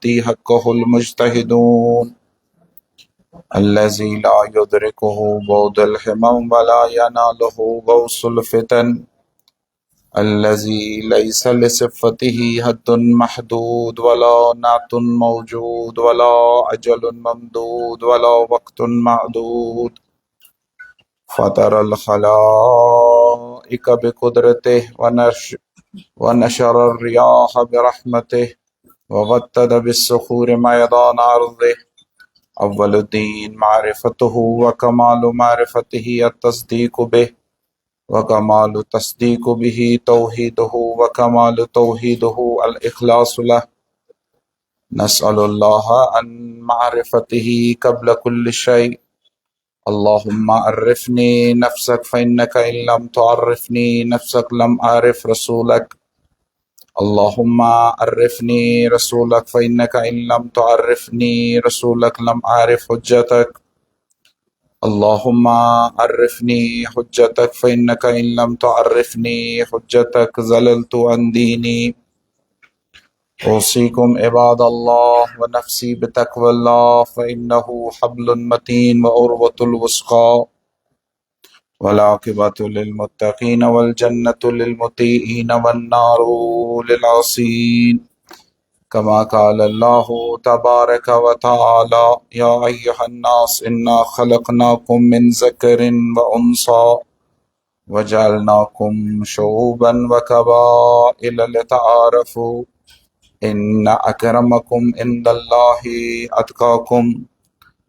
يؤدي حقه المجتهدون الذي لا يدركه بعد الهمم ولا يناله غوص الفتن الذي ليس لصفته حد محدود ولا نعت موجود ولا أجل ممدود ولا وقت معدود فطر الخلائق بقدرته ونشر الرياح برحمته وغتد بالصخور ميدان أرضه أول الدين معرفته وكمال معرفته التصديق به وكمال التصديق به توحيده وكمال توحيده الإخلاص له نسأل الله عن معرفته قبل كل شيء اللهم عرفني نفسك فإنك إن لم تعرفني نفسك لم أعرف رسولك اللهم عرفني رسولك فإنك إن لم تعرفني رسولك لم أعرف حجتك اللهم عرفني حجتك فإنك إن لم تعرفني حجتك زللت عن ديني أوصيكم عباد الله ونفسي بتقوى الله فإنه حبل متين وعروة الوثقى والعاقبة للمتقين والجنة للمطيعين والنار للعاصين كما قال الله تبارك وتعالى يا أيها الناس إنا خلقناكم من ذكر وأنثى وجعلناكم شعوبا وقبائل لتعارفوا إن أكرمكم عند الله أتقاكم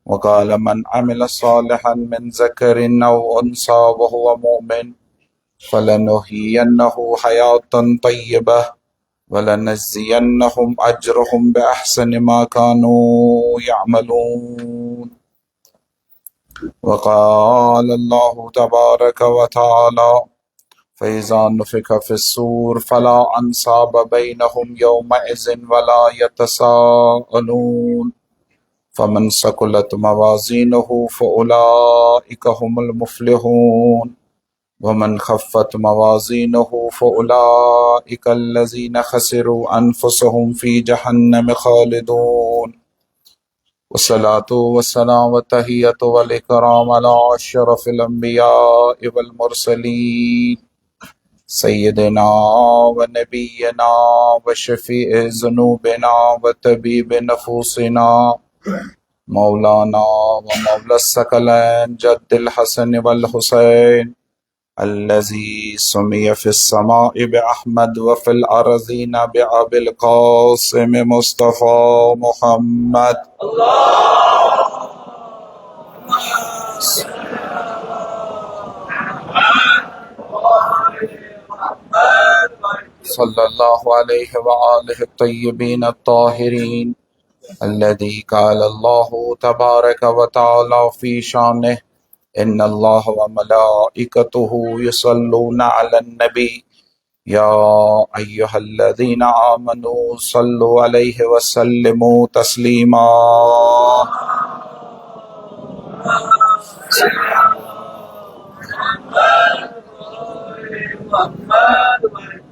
وقال من عمل صالحا من ذكر أو أنثى وهو مؤمن فلنحيينه حياة طيبة ولنجزينهم أجرهم بأحسن ما كانوا يعملون وقال الله تبارك وتعالى فإذا نفخ في الصور فلا أنساب بينهم يومئذ ولا يتساءلون فمن ثقلت موازينه فأولئك هم المفلحون ومن خفت موازينه فأولئك الذين خسروا أنفسهم في جهنم خالدون والصلاة والسلام والتحية والإكرام على أشرف الأنبياء والمرسلين سيدنا ونبينا وشفيع ذنوبنا وطبيب نفوسنا مولانا ومولى الثقلين جد الحسن والحسين الذي سمي في السماء بأحمد وفي الأرضين بأبي القاسم مصطفى محمد صلى الله عليه وآله الطيبين الطاهرين الذي قال الله تبارك وتعالى في شانه إن الله وملائكته يصلون على النبي يا أيها الذين آمنوا صلوا عليه وسلموا تسليما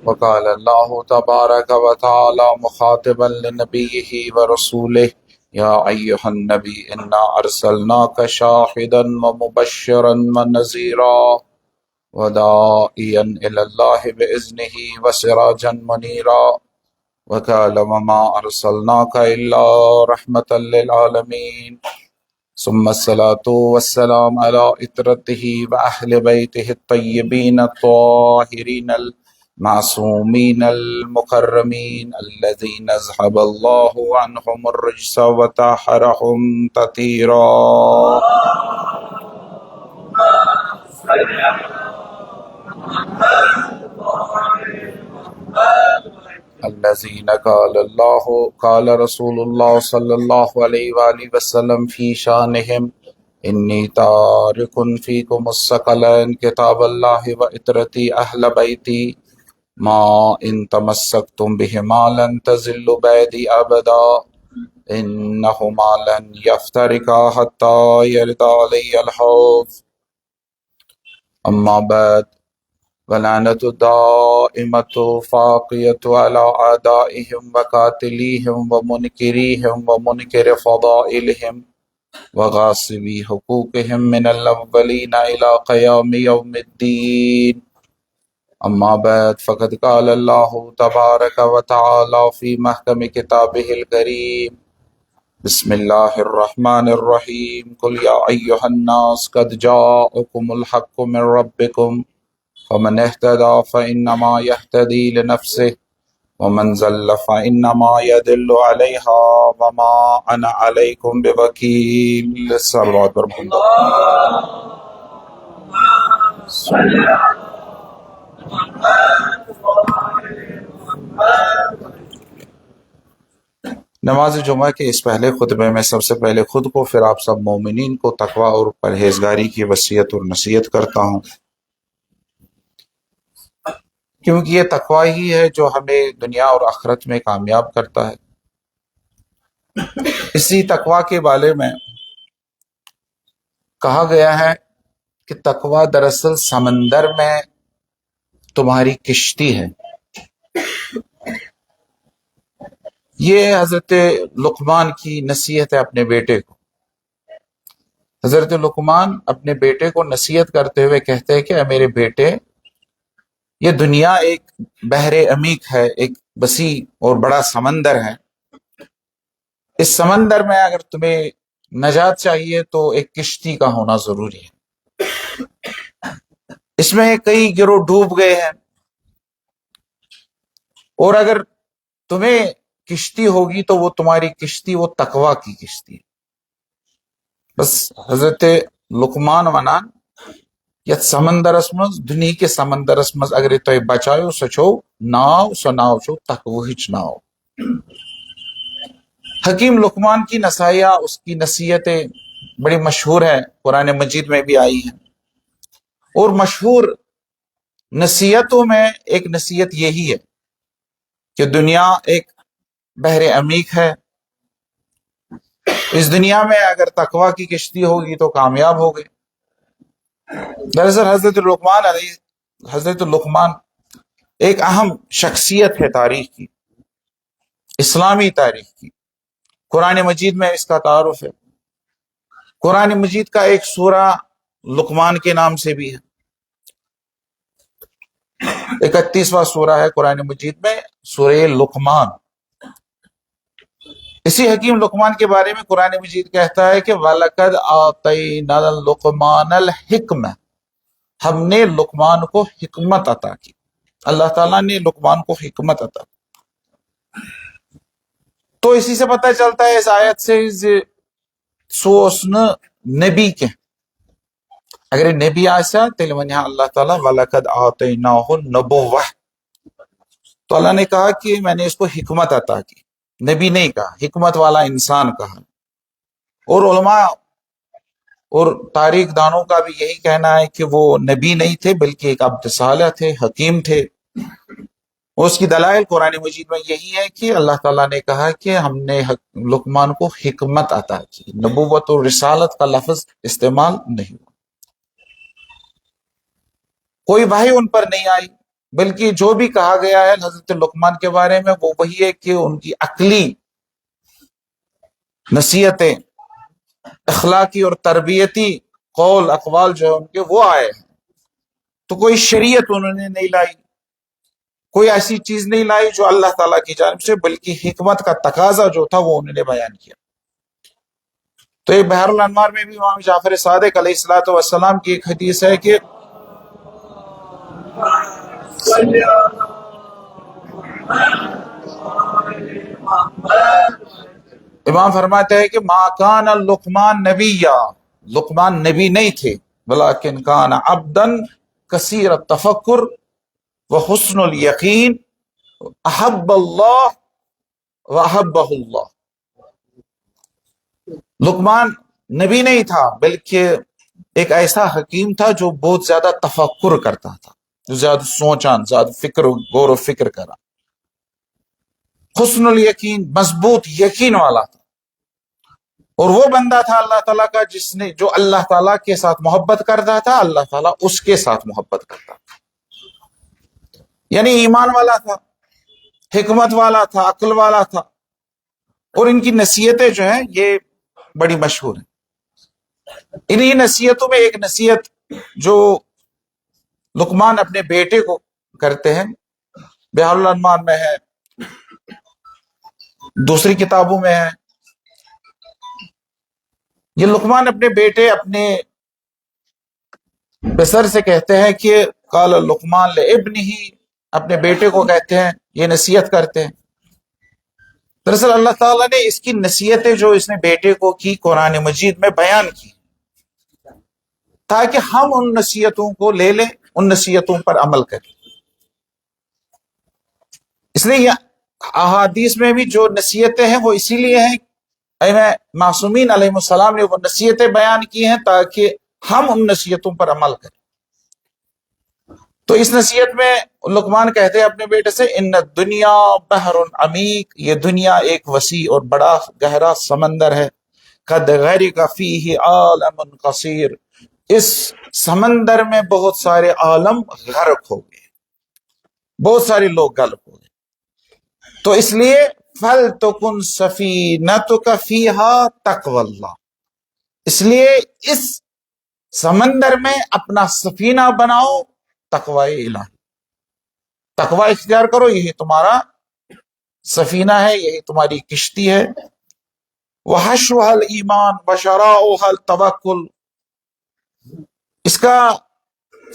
وقال الله تبارك وتعالى مخاطبا لنبيه ورسوله يا أيها النبي إنا أرسلناك شاهدا ومبشرا ونذيرا وداعيا إلى الله بإذنه وسراجا منيرا وقال وما أرسلناك إلا رحمة للعالمين ثم الصلاة والسلام على إطرته وأهل بيته الطيبين الطاهرين المعصومين المكرمين الذين أذهب الله عنهم الرجس وطهرهم تطهيرا الذين قال رسول الله صلى الله عليه وآله وسلم في شانهم إني تارك فيكم الثقلين كتاب الله وإطرتي أهل بيتي ما إن تمسكتم بهما لن تزلوا بعدي أبدا إنهما لن يفترقا حتى يرد علي الحوض أما بعد ولعنة الدائمة فاقية على أعدائهم وقاتليهم ومنكريهم ومنكر فضائلهم وغاصبي حقوقهم من الأولين إلى قيام يوم الدين. أما بعد فقد قال الله تبارك وتعالى في محكم كتابه الكريم: بسم الله الرحمن الرحيم. قل يا أيها الناس قد جاءكم الحق من ربكم فمن اهتدى فإنما يهتدي لنفسه ومن زل فإنما يدل عليها وما أنا عليكم بوكيل. صلوات برحمة الله. نماز جمعہ کے اس پہلے خطبے میں سب سے پہلے خود کو پھر آپ سب مومنین کو تقوی اور پرہیزگاری کی وصیت اور نصیحت کرتا ہوں، کیونکہ یہ تقوی ہی ہے جو ہمیں دنیا اور آخرت میں کامیاب کرتا ہے۔ اسی تقوی کے بارے میں کہا گیا ہے کہ تقوی دراصل سمندر میں تمہاری کشتی ہے۔ یہ حضرت لقمان کی نصیحت ہے اپنے بیٹے کو۔ حضرت لقمان اپنے بیٹے کو نصیحت کرتے ہوئے کہتے ہیں کہ اے میرے بیٹے، یہ دنیا ایک بحر عمیق ہے، ایک وسیع اور بڑا سمندر ہے۔ اس سمندر میں اگر تمہیں نجات چاہیے تو ایک کشتی کا ہونا ضروری ہے۔ اس میں کئی گروہ ڈوب گئے ہیں، اور اگر تمہیں کشتی ہوگی تو وہ تمہاری کشتی وہ تقوی کی کشتی ہے۔ بس حضرت لقمان ونان یت سمندرس مز دنیا کے سمندرس مز اگر تہ بچایو سو چھو ناو، سو ناو چھو تقویچ ناو۔ حکیم لقمان کی نصائح، اس کی نصیحتیں بڑی مشہور ہیں، قرآن مجید میں بھی آئی ہیں، اور مشہور نصیحتوں میں ایک نصیحت یہی ہے کہ دنیا ایک بحر عمیق ہے، اس دنیا میں اگر تقوی کی کشتی ہوگی تو کامیاب ہوگے۔ دراصل حضرت لقمان ایک اہم شخصیت ہے تاریخ کی، اسلامی تاریخ کی۔ قرآن مجید میں اس کا تعارف ہے۔ قرآن مجید کا ایک سورہ لقمان کے نام سے بھی ہے، 31واں سورہ ہے قرآن مجید میں، سورہ لقمان۔ اسی حکیم لقمان کے بارے میں قرآن مجید کہتا ہے کہ وَلَقَدْ آتَيْنَا لُقْمَانَ الْحِکْمَةَ، ہم نے لقمان کو حکمت عطا کی۔ اللہ تعالیٰ نے لقمان کو حکمت عطا کی۔ تو اسی سے پتہ چلتا ہے اس آیت سے سوسن نبی کے اگر نبی آسا تیل ونیا اللہ تعالیٰ وَلَقَدْ آتَيْنَاهُ النُّبُوَّةَ، تو اللہ نے کہا کہ میں نے اس کو حکمت عطا کی، نبی نہیں کہا، حکمت والا انسان کہا۔ اور علماء اور تاریخ دانوں کا بھی یہی کہنا ہے کہ وہ نبی نہیں تھے بلکہ ایک عبد صالح تھے، حکیم تھے۔ اور اس کی دلائل قرآن مجید میں یہی ہے کہ اللہ تعالیٰ نے کہا کہ ہم نے لقمان کو حکمت عطا کی، نبوت اور رسالت کا لفظ استعمال نہیں ہوا۔ کوئی وحی ان پر نہیں آئی، بلکہ جو بھی کہا گیا ہے حضرت لقمان کے بارے میں وہ وہی ہے کہ ان کی عقلی نصیحتیں، اخلاقی اور تربیتی قول اقوال جو ہے ان کے وہ آئے ہیں۔ تو کوئی شریعت انہوں نے نہیں لائی، کوئی ایسی چیز نہیں لائی جو اللہ تعالیٰ کی جانب سے، بلکہ حکمت کا تقاضا جو تھا وہ انہوں نے بیان کیا۔ تو ایک بحر الانوار میں بھی امام جعفر صادق علیہ الصلوۃ والسلام کی ایک حدیث ہے کہ امام فرماتے ہیں کہ ما کان لقمان نبیا، لقمان نبی نہیں تھے، ولکن کان عبدا کثیر التفکر وحسن الیقین احب اللہ واحبہ اللہ۔ لقمان نبی نہیں تھا بلکہ ایک ایسا حکیم تھا جو بہت زیادہ تفکر کرتا تھا، جو زیادہ سوچا، زیادہ فکر غور و فکر کرا، حسن الیقین، مضبوط یقین والا تھا۔ اور وہ بندہ تھا اللہ تعالیٰ کا جس نے جو اللہ تعالیٰ کے ساتھ محبت کرتا تھا، اللہ تعالیٰ اس کے ساتھ محبت کرتا تھا۔ یعنی ایمان والا تھا، حکمت والا تھا، عقل والا تھا، اور ان کی نصیحتیں جو ہیں یہ بڑی مشہور ہیں۔ انہی نصیحتوں میں ایک نصیحت جو لقمان اپنے بیٹے کو کرتے ہیں، بحار الانوار میں ہے، دوسری کتابوں میں ہے۔ یہ لقمان اپنے بیٹے، اپنے بسر سے کہتے ہیں کہ قال لقمان لابنہ، اپنے بیٹے کو کہتے ہیں، یہ نصیحت کرتے ہیں۔ دراصل اللہ تعالیٰ نے اس کی نصیحتیں جو اس نے بیٹے کو کی قرآن مجید میں بیان کی، تاکہ ہم ان نصیحتوں کو لے لیں، ان نصیحتوں پر عمل کریں۔ اس لیے احادیث میں بھی جو نصیحتیں ہیں وہ اسی لیے ہیں، معصومین علیہ السلام نے وہ نصیحتیں بیان کی ہیں تاکہ ہم ان نصیحتوں پر عمل کریں۔ تو اس نصیحت میں لقمان کہتے ہیں اپنے بیٹے سے، ان الدنیا بحر عمیق، یہ دنیا ایک وسیع اور بڑا گہرا سمندر ہے، قد غرق فیہ عالم قصیر، اس سمندر میں بہت سارے عالم غرق ہو گئے، بہت سارے لوگ غرق ہو گئے۔ تو اس لیے فَلْتَكُنْ سَفِينَتُكَ فِيهَا تَقْوَى اللَّهِ، اس لیے اس سمندر میں اپنا سفینہ بناؤ تقوی الہی، تقوی اختیار کرو، یہی تمہارا سفینہ ہے، یہی تمہاری کشتی ہے۔ وَحَشْوَهَا الْإِيمَانُ وَشَرَاؤُهَا التَّوَكُّلُ، اس کا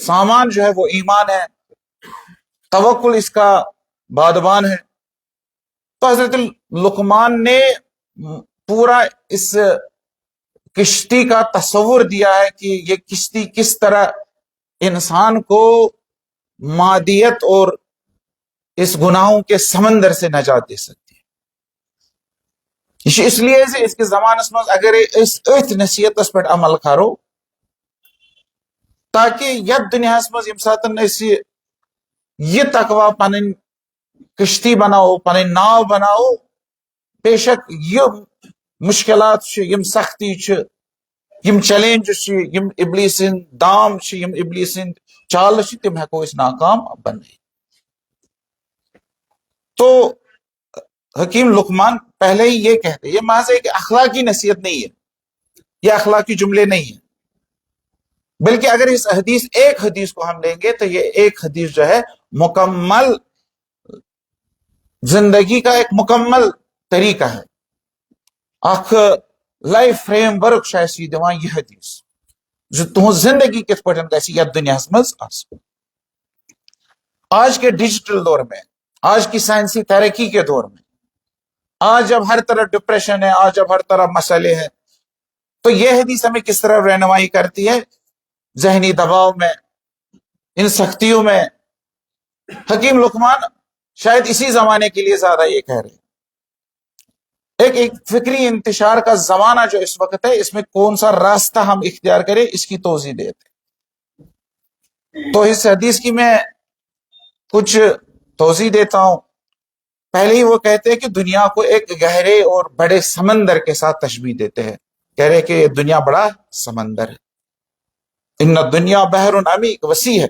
سامان جو ہے وہ ایمان ہے، توکل اس کا بادبان ہے۔ تو حضرت لقمان نے پورا اس کشتی کا تصور دیا ہے کہ یہ کشتی کس طرح انسان کو مادیت اور اس گناہوں کے سمندر سے نجات دے سکتی ہے۔ اس لیے سے اس کے زمانس میں اگر اس نصیحت پر عمل کرو، تاکہ یت دنیا یم ساتن یہ تقوی پن کشتی بناؤ، پن ناو بناؤ، بے شک یم مشکلات یم سختی یم چیلنج یم ابلیس سند دام یم ابلیس سند چال تم ہیکو اس ناکام بنائی۔ تو حکیم لقمان پہلے ہی یہ کہتے، یہ محض ایک اخلاقی نصیحت نہیں ہے، یہ اخلاقی جملے نہیں ہیں، بلکہ اگر اس حدیث ایک حدیث کو ہم لیں گے تو یہ ایک حدیث جو ہے مکمل زندگی کا ایک مکمل طریقہ ہے، اخ لائف فریم ورک شاسی دیوان یہ حدیث جو تہذ زندگی کت پہ گژھِ یتھ دنیا مز آسن۔ آج کے ڈیجیٹل دور میں، آج کی سائنسی ترقی کے دور میں، آج جب ہر طرح ڈپریشن ہے، آج جب ہر طرح مسئلے ہیں، تو یہ حدیث ہمیں کس طرح رہنمائی کرتی ہے ذہنی دباؤ میں، ان سختیوں میں۔ حکیم لقمان شاید اسی زمانے کے لیے زیادہ یہ کہہ رہے ہیں، ایک فکری انتشار کا زمانہ جو اس وقت ہے، اس میں کون سا راستہ ہم اختیار کریں اس کی توضیح دیتے۔ تو اس حدیث کی میں کچھ توضیح دیتا ہوں۔ پہلے ہی وہ کہتے ہیں کہ دنیا کو ایک گہرے اور بڑے سمندر کے ساتھ تشبیہ دیتے ہیں، کہہ رہے کہ دنیا بڑا سمندر ہے، ان دنیا بحر عمیق، وسیع ہے۔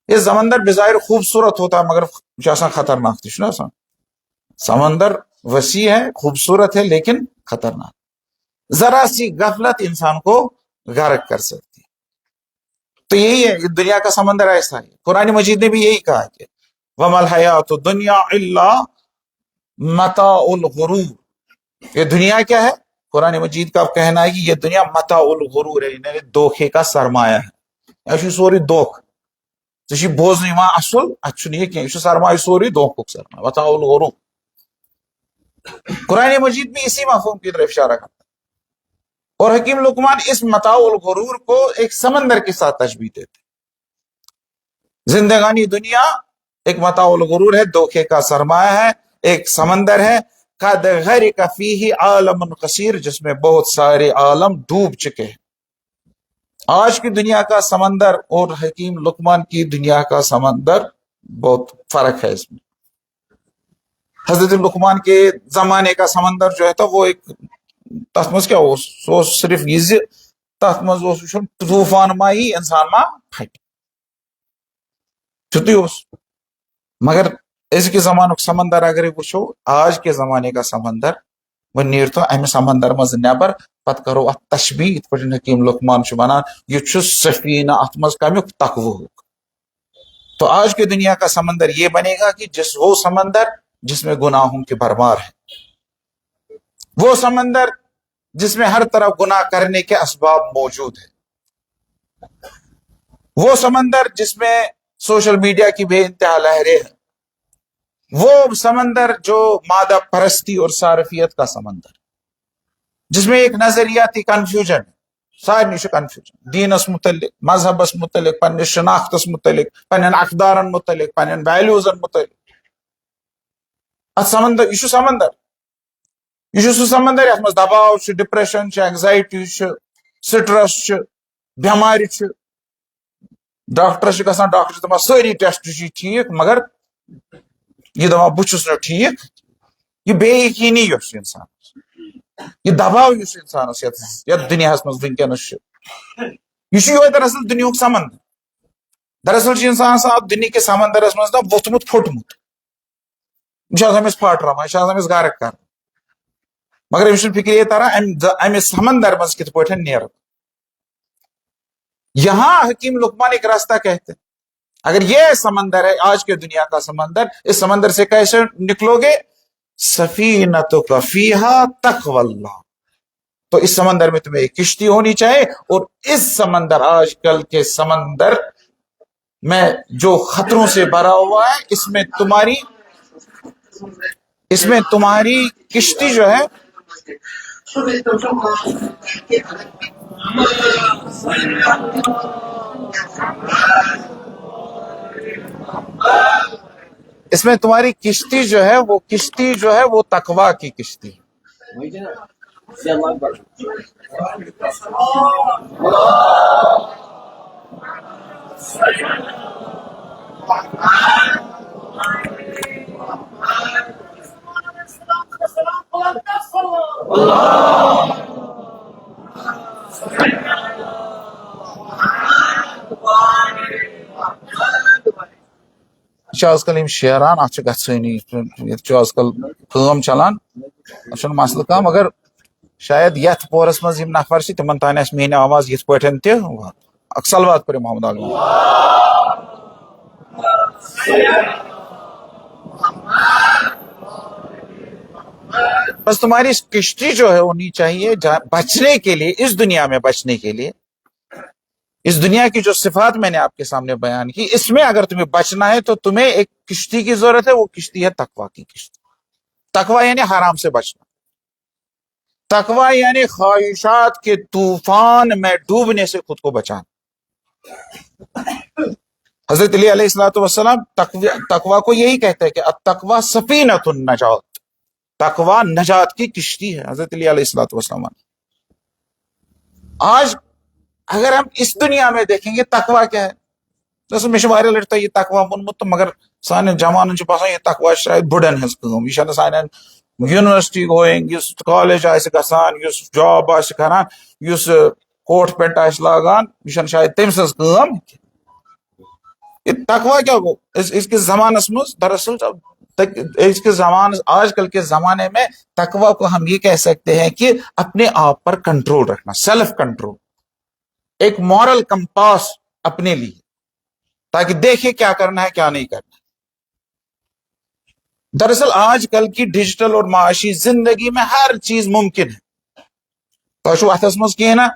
یہ سمندر بظاہر خوبصورت ہوتا ہے مگر جیسا خطرناک تھی نا، سمندر وسیع ہے، خوبصورت ہے لیکن خطرناک، ذرا سی غفلت انسان کو غرق کر سکتی ہے۔ تو یہی ہے، دنیا کا سمندر ایسا ہے۔ قرآن مجید نے بھی یہی کہا کہ وَمَا الْحَيَاةُ الدُّنْيَا إِلَّا مَتَاعُ الْغُرُورِ، یہ دنیا کیا ہے؟ قرآن مجید کا کہنا ہے کہ یہ دنیا متاع الغرور ہے، یعنی دھوکے کا سرمایہ ہے۔ یہ سوری دھوکہ ژے بوزن یوان اصل، اتھ یہ کی سرمایہ سوری دھوکک سرمایہ، متاع الغرور۔ قرآن مجید بھی اسی مفہوم کی طرف اشارہ کرتا ہے، اور حکیم لقمان اس متاع الغرور کو ایک سمندر کے ساتھ تشبیہ دیتے۔ زندگانی دنیا ایک متاع الغرور ہے، دھوکے کا سرمایہ ہے، ایک سمندر ہے، قد غرق فیہ عالم قصیر، جس میں بہت سارے عالم ڈوب چکے ہیں۔ آج کی دنیا کا سمندر اور حکیم لقمان کی دنیا کا سمندر بہت فرق ہے اس میں۔ حضرت لقمان کے زمانے کا سمندر جو ہے تو وہ ایک تس مز کیا سو صرف یہ تس مز طوفان ما ہی انسان ما پھٹ چتی مگر أزکہِ زمانُک سمندر اگرے وٕچھو آج کے زمانے کا سمندر وہ نیٖر تو امہِ سمندر منٛز نٮ۪بر پتہٕ کرو اتھ تشبیح یِتھ پٲٹھۍ حکیم لقمان چھُ ونان یہِ چھُ سفینہ اتھ منٛز کمیُک تقوہُک تو آج کے دنیا کا سمندر یہ بنے گا کہ وہ سمندر جس میں گناہوں کی بھرمار ہے، وہ سمندر جس میں ہر طرف گناہ کرنے کے اسباب موجود ہیں، وہ سمندر جس میں سوشل میڈیا کی بے انتہا لہریں ہیں، وہ سمندر جو مادہ پرستی اور صارفیت کا سمندر جس میں ایک نظریاتی کنفیوژن ہے، سارے کنفیوژن دینس متعلق، مذہبس متعلق، پننس شناختس متعلق، پنن اقدارن متعلق، پنن ویلیوزن متعلق. ات سمندر یہ سمندر یہ سہ سمندر یت مز دباؤ ڈپریشن اینگزائٹی سٹرس بیمار ڈاکٹرس گژھان ڈاکٹر دپان ساری ٹیسٹ ٹھیک مگر یہ دپان بہس نا ٹھیک یہ بے یقینی یس انسان یہ دباؤ اس انسانس یت دنیا مز ونکس یہ دراصل دنیا سمندر دراصل انسان ات دنیا کے سمندرس مز ووتھمت پھٹمت یہ پھٹراوان یہ غرق کر مگر امس فکر یہ تران امہ سمندر مز کت پہ نیر یہاں حکیم لقمان ایک راستہ کہتے ہیں اگر یہ سمندر ہے آج کے دنیا کا سمندر اس سمندر سے کیسے نکلو گے سفینتک فیہا تقوی اللہ تو اس سمندر میں تمہیں ایک کشتی ہونی چاہیے اور اس سمندر آج کل کے سمندر میں جو خطروں سے بھرا ہوا ہے اس میں تمہاری کشتی جو ہے اس میں تمہاری کشتی جو ہے وہ تقوی کی کشتی ہے. آج کل شیران ات گھنی آج کل کام چلان ات مسئلہ کھانا مگر شاید یتھ پورس مز نفر سے تمن تان میری آواز یت پہ تک سلوات پر محمد عالم بس تمہاری کشتی جو ہے ہونی چاہیے بچنے کے لیے اس دنیا میں بچنے کے لیے اس دنیا کی جو صفات میں نے آپ کے سامنے بیان کی اس میں اگر تمہیں بچنا ہے تو تمہیں ایک کشتی کی ضرورت ہے وہ کشتی ہے تقوی کی کشتی. تقوی یعنی حرام سے بچنا، تقوی یعنی خواہشات کے طوفان میں ڈوبنے سے خود کو بچانا. حضرت علی علیہ الصلوۃ والسلام تقوی کو یہی کہتے ہیں کہ التقوی سفینۃ النجات، تقوی نجات کی کشتی ہے. حضرت علی علیہ الصلوۃ والسلام آج اگر ہم اس دنیا میں دیکھیں گے تقوی کیا ہے جیسے میں واریاہ لٹہ یہ تقوی وونمت تو مگر سان جوان باسان یہ تقوی شاید بڑن ہز کام یہ سان یونیورسٹی گوئنگ اس کالج گژھان اس جاب کران اس کوٹ پینٹ لاگان یہ شاید تم سز کام. یہ تقوی کیا گو اس کے زمانس مز دراصل اس کے زمان آج کل کے زمانے میں تقوی کو ہم یہ کہہ سکتے ہیں کہ اپنے آپ پر کنٹرول رکھنا، سیلف کنٹرول، ایک مورل کمپاس اپنے لیے تاکہ دیکھے کیا کرنا ہے کیا نہیں کرنا. دراصل آج کل کی ڈیجیٹل اور معاشی زندگی میں ہر چیز ممکن ہے. تہو اتھس مز کہیں نا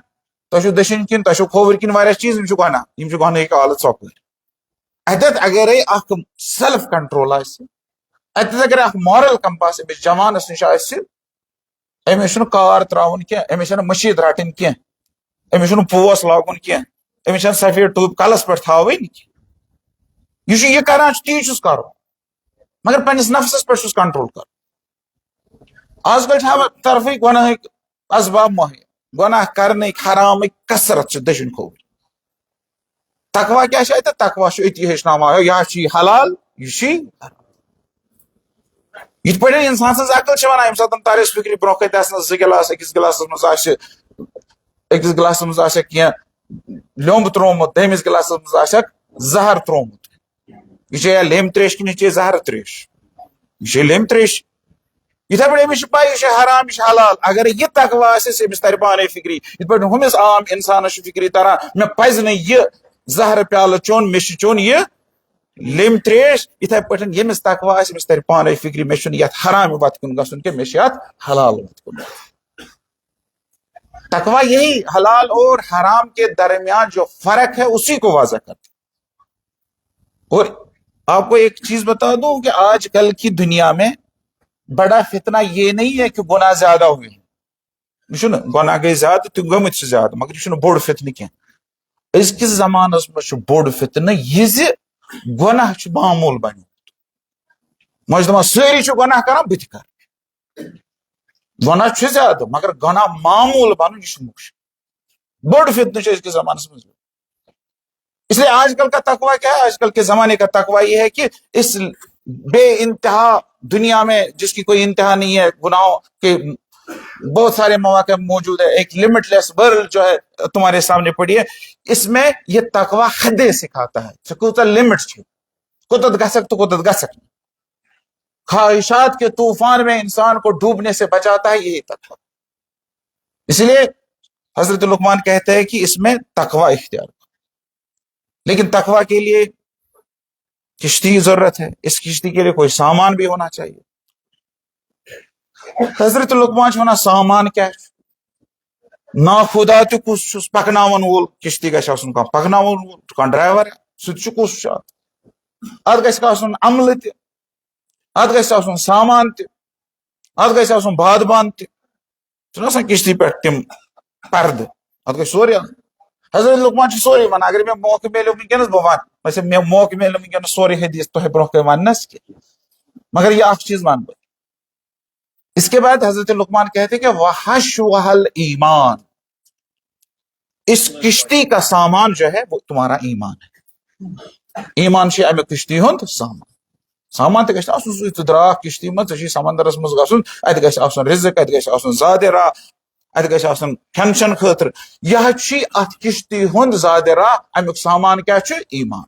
تہو دشن کن تہو کھوور کن واریاہ چیز گنا حالت ثپر اتت اگر اخ سیلف کنٹرول اتت اگر اخ مورل کمپاس امس جوانس نش امس کار تراؤن کی امس مشید رٹن کی امس پوس لاگن کی امس سفید ٹوپ کلس پہ تھوین یہ کران تی چھس کرو مگر پنس نفسس پہ چھس کنٹرول کر. آج کل طرف گناہ اسباب مہیا گناہ کرنے حرام کثرت دشن کھوور. تقوی کیا تقوی اتی ہچناوان یہ حلال یہ یت پہ انسان سن عقل ونان یم سات ترس فکر برو کت زٕ گلاس أکِس گلاسس مز کی لومب ترومت دمس گلاسس مز زہر ترومت یہ لیم تریش کن یہ زہر تریش یہ لیم تریش اتھے پہ امس پائی یہ حرام یہ حلال اگر یہ تقوا آس امس تر پانے فکری ات پہ ہمس عام انسانس فکری تران مے پز یہ زہر پیالہ چون مے چون یہ لیم تریش اتھے پہ یمس تقوا آس امس تر پانے فکری مے یت حرام وت کن گھن کہ مے یت حلال وت کن تقوا یہی حلال اور حرام کے درمیان جو فرق ہے اسی کو واضح کرتا اور آپ کو ایک چیز بتا دوں کہ آج کل کی دنیا میں بڑا فتنہ یہ نہیں ہے کہ گناہ زیادہ ہوئے ہیں یہ گناہ گئی زیادہ تو گمت سے زیادہ مگر یہ بوڑ فتنہ کی اس کس زمانس میں بوڑ فتنہ یہ گناہ معمول بن دپان ساری گناہ کران بت کر گناہ زیادہ مگر گناہ معمول بن یہ مشکل بوڑ فتنہ اس کے زمانس میں اس لیے آج کل کا تقوی کیا ہے آج کل کے زمانے کا تقوی یہ ہے کہ اس بے انتہا دنیا میں جس کی کوئی انتہا نہیں ہے گناہوں کے بہت سارے مواقع موجود ہے ایک لمٹ لیس ورلڈ جو ہے تمہارے سامنے پڑی ہے اس میں یہ تقوی حدیں سکھاتا ہے کوتا لمٹ کوتت گسک تو کوتت گسک خواہشات کے طوفان میں انسان کو ڈوبنے سے بچاتا ہے یہی تقوی اس لیے حضرت لقمان کہتے ہیں کہ اس میں تقوی اختیار لیکن تقوی کے لیے کشتی کی ضرورت ہے اس کشتی کے لیے کوئی سامان بھی ہونا چاہیے حضرت لقمان ہونا سامان کیا ہے نا خدا تو کس پکناون وول کشتی گھس آسن کانٛہہ پکناون وول کانٛہہ ڈرائیور سُہ تہِ چھُ کُس چھُ اتھ گژھِ آسُن عملہٕ تہِ اتھ گژھِ آسُن سامان تہِ اتھ گژھِ آسُن بادبان تہِ چھُنہ آسان کشتی پٮ۪ٹھ تِم پردٕ اتھ گژھِ سورُے آسُن حضرت لقمان سورے ون اگر مے موقع ملو ونکس بہ مے موقع ملو ونکس سورے حدیث تہ برہ کن ونس کی مگر یہ اخ چیز مان اس کے بعد حضرت لقمان کہتے کہ وحشوها الایمان اس کشتی کا سامان جو ہے وہ تمہارا ایمان ہے ایمان چھ امہ کشتی ہند سامان تہ گژھِ آسُن سُے ژٕ دراکھ کشتی منٛز ژےٚ چھُے سمندرس منٛز گژھُن اتہِ گژھِ آسُن رزق اتہِ گژھِ آسُن زیادٕ راہ اتہِ گژھِ آسُن کھٮ۪ن چٮ۪ن خٲطرٕ یہ چھ اتھ کشتی ہند زیادٕ راہ امیُک سامان کیا چھ ایمان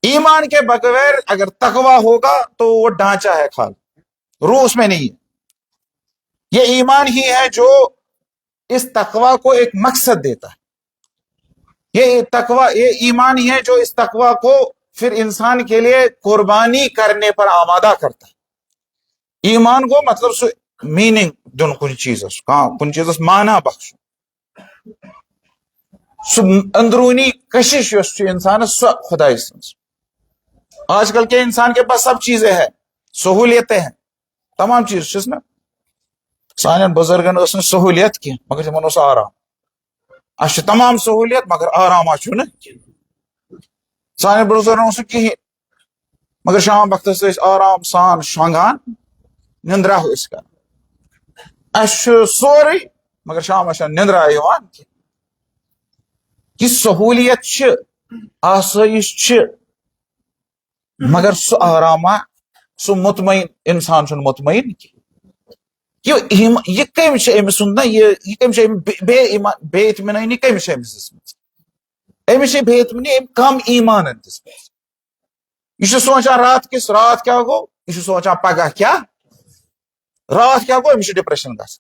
ایمان کے بغیر اگر تقوی ہوگا تو وہ ڈھانچہ ہے خال روح اس میں نہیں ہے یہ ایمان ہی ہے جو اس تقوی کو ایک مقصد دیتا ہے یہ تقوی یہ ایمان ہی ہے جو اس تقوی کو پھر انسان کے لیے قربانی کرنے پر آمادہ کرتا ہے ایمان کو مطلب سو میننگ دن کن چیزس کن چیزس مانا بخش سو اندرونی کشش یس انسان سو خدائی سنس آج کل کے انسان کے پاس سب چیزیں ہیں سہولیتیں ہیں تمام چیز چیز نا سان بزرگن اس نے سہولیت کی مگر تمن اس آرام اس تمام سہولیت مگر آرام آچو نا سان بزرگن اس کہیں مگر شام وقت سے آرام سان شونگان نندرا اس کا اس سوری مگر شام نندرا یوان کہ سہولیت آسائش مگر سو آرامہ سو مطمئن انسان چھ مطمئن یہ کم امس نا یہ کم بے اطمینانی کمس امس امس بے اطمینانی کم ایمان دس یہ سوچان رات کیا گو یہ سوچان پگہ کیا رات کیا گو امس ڈپریشن گھس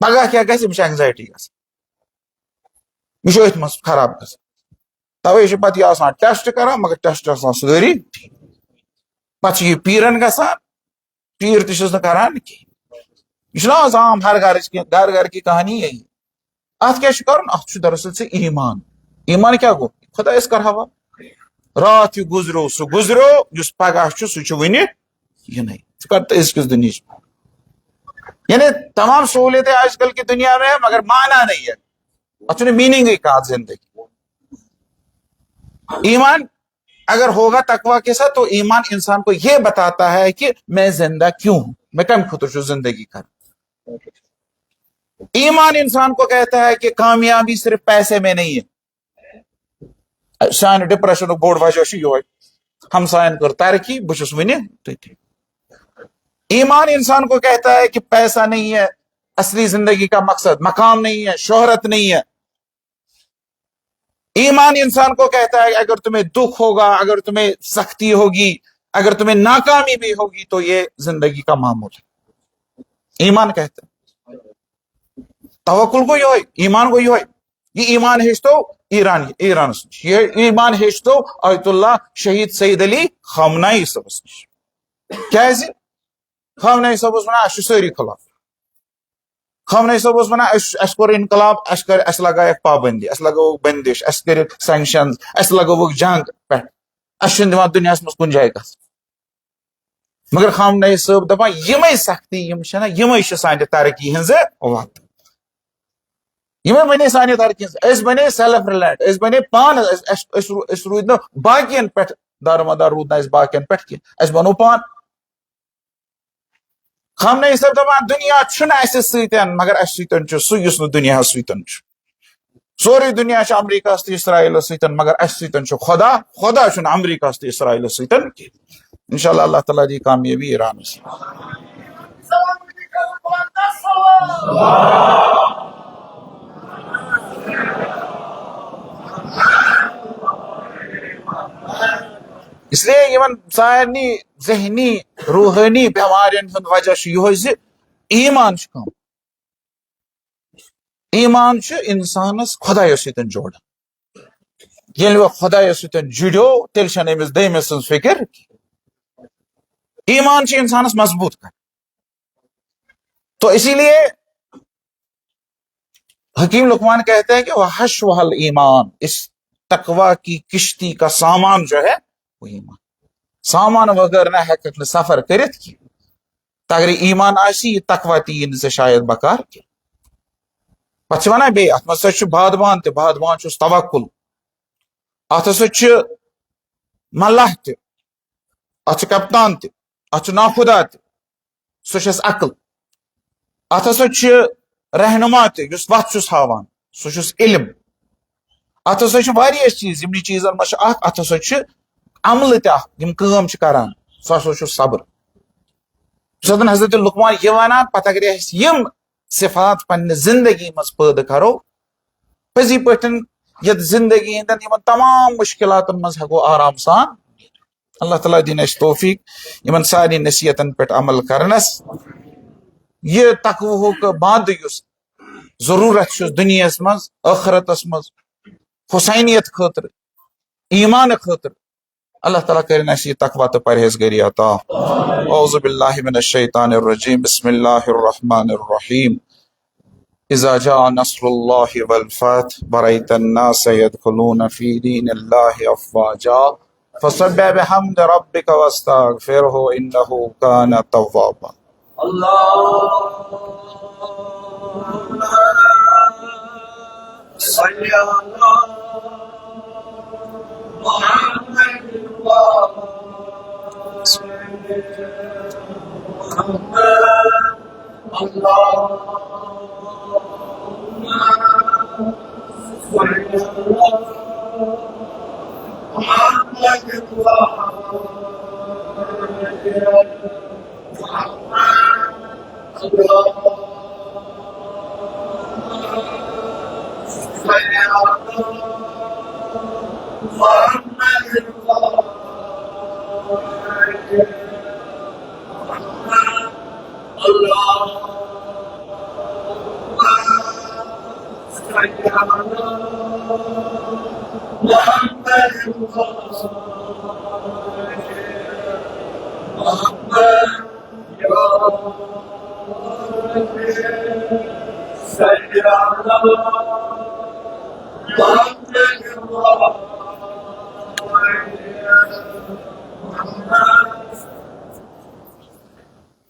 پگہ کیا گھس امس اینگزائٹی گھس یہ ات من خراب گھس توے پتہ یہ آسان ٹیسٹ کران مگر ٹیسٹ آسان ساری پتہ یہ پیرن گژھان پیر تہ کران یہ آز عام ہر گھر کی کہانی یہی ات کیا کرن ات دراصل سے ایمان کیا گو خدا اس کر ہوا رات یہ گزرو سہ گزرو اس پگہ سہ ون یہ نہیں ثہ اس کس دنیا یعنی تمام سہولیتیں آج کل کی دنیا میں ہے مگر مانا نہیں ہے ات میننگ ہی کہا زندگی ایمان اگر ہوگا تقوی کے ساتھ تو ایمان انسان کو یہ بتاتا ہے کہ میں زندہ کیوں ہوں میں کم خطر زندگی کر ایمان انسان کو کہتا ہے کہ کامیابی صرف پیسے میں نہیں ہے سان ڈپریشن بوڑ وجہ یہ ہمسائن کر ترقی بس ون ایمان انسان کو کہتا ہے کہ پیسہ نہیں ہے اصلی زندگی کا مقصد، مقام نہیں ہے، شہرت نہیں ہے، ایمان انسان کو کہتا ہے اگر تمہیں دکھ ہوگا، اگر تمہیں سختی ہوگی، اگر تمہیں ناکامی بھی ہوگی تو یہ زندگی کا معمول ہے. ایمان کہتا ہے. توکل کو یہ ایمان کو یہ ایمان ہیچتو ایران نش، یہ ایمان ہیچتو آیت اللہ شہید سید علی خامنائی صبس نش. کیازِ خامنائی صاحب اس ونان اس ساری خلاف. خامنائی صاحب اس ونان اس کور انقلاب، اس لگائک پابندی، اس لگو بندش، اس کر سینکشنز، اس لگو جنگ پہ، اس دِوان دنیا مز کن جائے گھس. مگر خامنائی صاحب دپان یمے سختی یم چھنا یمے چھ سانہِ ترقی ہنز وت، یمے بنے سانہِ ترقی ہنز. اس بنے سیلف ریلائنٹ، اس بنے پان، اس روٗدۍ نہٕ باقین پٮ۪ٹھ دارمدار روٗد نہٕ اسہِ باقین پٮ۪ٹھ کینٛہہ، أسۍ بنو پان. خامنائی صاحب دپان دنیا چھُنہٕ اسہِ سۭتۍ مگر اسہِ سۭتۍ چھُ سُہ یُس نہٕ دنیاہس سۭتۍ چھُ. سورُے دنیا چھُ امریکہس تہٕ اسرائیلس سۭتۍ مگر اسہِ سۭتۍ چھُ خدا، خدا چھُنہٕ امریکہس تہٕ اسرائیلس سۭتۍ کینٛہہ. انشاءاللہ اللہ تعالیٰ دی کامیابی ایران سے. اس لیے یمن سارنی ذہنی روحانی بیمارین ہند وجہ یہ ایمان کم. ایمان انسانس خدایس ستن جوڑان. یل وہ خدایس ستن جڑو تیل چھنہ امس دمس سن فکر. ایمان انسانس مضبوط کر. تو اسی لیے حکیم لقمان کہتے ہیں کہ وہ حشوہ الایمان، اس تقوی کی کشتی کا سامان جو ہے وہ ایمان. سامان وغیر نہ ہیکک نہ سفر کرت کی اگر ایمان آسی، تقوی تین سے شاید بکار کی. پتہ ونان بی ات مز سا بادبان تہ، بادبان چھس توکل، ات ہسا ملح تہ، ات کپتان تہ، ات ناخدا تہ، سہ چھس عقل. ات ہسا رہنما تہ یس وت چھس ہاوان، سہ چھس علم. ات ہسا واریاہ چیز، یمنی چیزن مز ات ہسا عمل تہ یم کٲم چھ کران، سہ ہسا چھُ صبر. حضرت لقمان یہ ونان پتہ اگر یم صفات پنہ زندگی مز پٲدٕ کرو، پزی پٲٹھۍ یتھ زندگی ہندن یمن تمام مشکلاتن مز ہیکو آرام سان. اللہ تعالیٰ دین اس توفیق یمن ساری نصیحتن پہ عمل کرنس. یہ تقوی بند یس ضرورت چھ دنیا مز ٲخرتس مز حسینیت خاطر، ایمان خاطر، اللہ تعالیٰ کرن اس یہ تقوی تو پرہیزگاری عطا. اعوذ باللہ من الشیطان الرجیم، بسم اللہ الرحمن الرحیم. اذا جاء نصر اللہ والفتح ورأیت الناس يدخلون فی دین اللہ افواجا فسبح بحمد ربک واستغفرہ انہ کان توابا.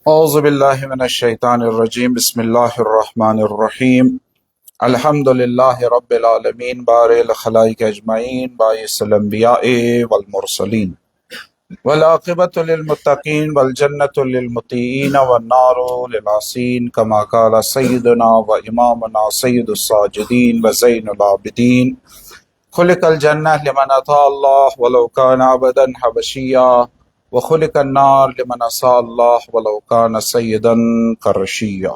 اعوذ باللہ من الشیطان الرجیم، بسم اللہ الرحمن الرحیم. الحمد للہ رب العالمین، بارئ الخلائق اجمعین، باعث الانبیاء والمرسلین، والعاقبۃ للمتقین والجنۃ للمطیعین والنار للعاصین، کما قال سیدنا و امامنا سید الساجدین و زین العابدین. خلق الجنہ لمن اطاع اللہ ولو کان عبدا حبشیا، وخلق النار لمن عصى اللہ ولو کان سیدا قرشیا.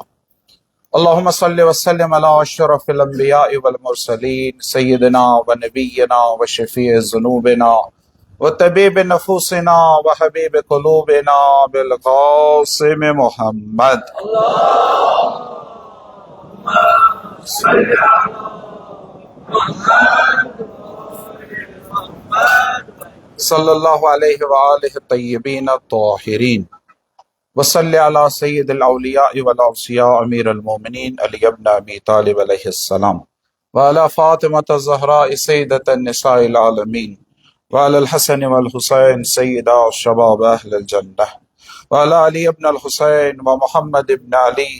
اللهم صل وسلم على اشرف الانبياء والمرسلين سيدنا ونبينا وشفيع ذنوبنا وطبيب نفوسنا وحبيب قلوبنا بالقاسم محمد صلی اللہ علیہ وآلہ الطیبین الطاہرین وصلی علی سید الاولیاء والاوصیاء امیر المومنین علی ابن ابی طالب علیہ السلام وعلی فاطمة الزہراء سیدۃ النساء العالمین وعلی الحسن والحسین سیدا الشباب اہل الجنہ وعلی علی ابن الحسین ومحمد ابن علی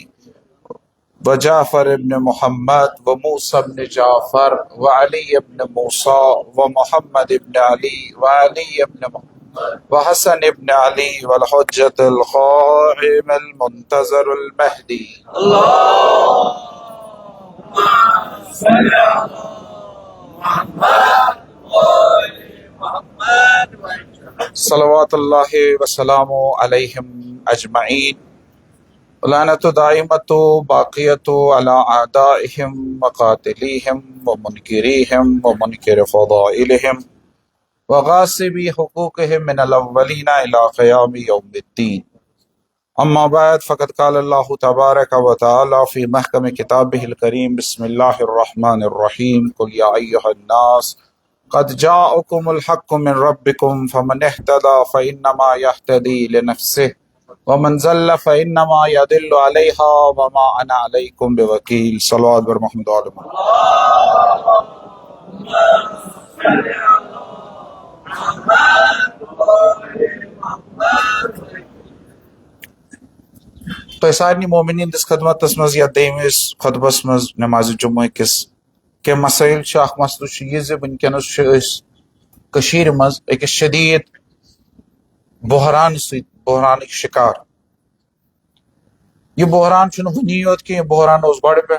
وجعفر ابن محمد وموسى ابن جعفر وعلي ابن موسى ومحمد ابن علي وعلي ابن محمد وحسن ابن علي والحجة القائم المنتظر المهدي صلوات اللہ وسلامہ علیہم اجمعین لعنت دائمت باقیت علی اعدائہم وقاتلیہم ومنکریہم ومنکر فضائلہم وغاصبی حقوقہم من الاولین الی قیام یوم الدین اما بعد فقد قال اللہ تبارک و تعالی فی محکم کتابہ الکریم بسم اللہ الرحمن الرحیم قل یا ایہا الناس قد جاءکم الحق من ربکم فمن اہتدى فإنما یہتدی لنفسہ ومن ضل فإنما يضل عليها وما أنا عليكم بوكيل صلوات بر محمد وآل محمد. تو سارنی مومنین دس خدمت مز یا دیمس خطبس مز نماز جمعہ کس کہ مسائل اخ مسئلہ یہ ونکس مز اکس شدید بحران بحران شکار. یہ بحران چھنہ ونی یوت کہ یہ بحران اس گوڑ پہ